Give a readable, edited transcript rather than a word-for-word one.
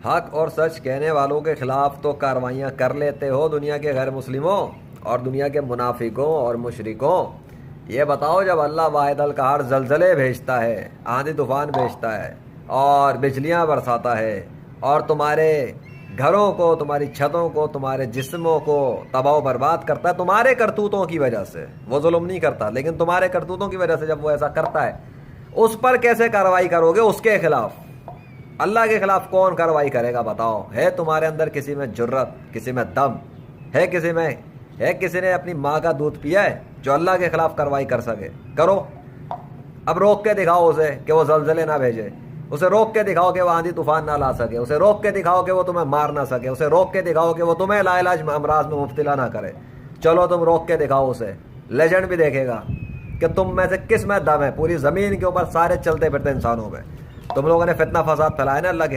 حق اور سچ کہنے والوں کے خلاف تو کارروائیاں کر لیتے ہو دنیا کے غیر مسلموں اور دنیا کے منافقوں اور مشرکوں. یہ بتاؤ جب اللہ واحد القہار زلزلے بھیجتا ہے، آندھی طوفان بھیجتا ہے اور بجلیاں برساتا ہے اور تمہارے گھروں کو، تمہاری چھتوں کو، تمہارے جسموں کو تباہ و برباد کرتا ہے تمہارے کرتوتوں کی وجہ سے. وہ ظلم نہیں کرتا لیکن تمہارے کرتوتوں کی وجہ سے جب وہ ایسا کرتا ہے، اس پر کیسے کارروائی کرو گے؟ اس کے خلاف. اللہ کے خلاف کون کارروائی کرے گا بتاؤ؟ ہے تمہارے اندر کسی میں جرت، کسی میں دم ہے؟ کسی نے اپنی ماں کا دودھ پیا ہے جو اللہ کے خلاف کارروائی کر سکے؟ کرو. اب روک کے دکھاؤ اسے کہ وہ زلزلے نہ بھیجے، اسے روک کے دکھاؤ کہ وہ آندھی طوفان نہ لا سکے، اسے روک کے دکھاؤ کہ وہ تمہیں مار نہ سکے، اسے روک کے دکھاؤ کہ وہ تمہیں لا علاج امراض میں مبتلا نہ کرے. چلو تم روک کے دکھاؤ اسے، لیجنڈ بھی دیکھے گا کہ تم میں سے کس میں دم ہے. پوری زمین کے اوپر سارے چلتے پھرتے انسانوں میں تم لوگوں نے فتنہ فساد پھیلایا نا اللہ کے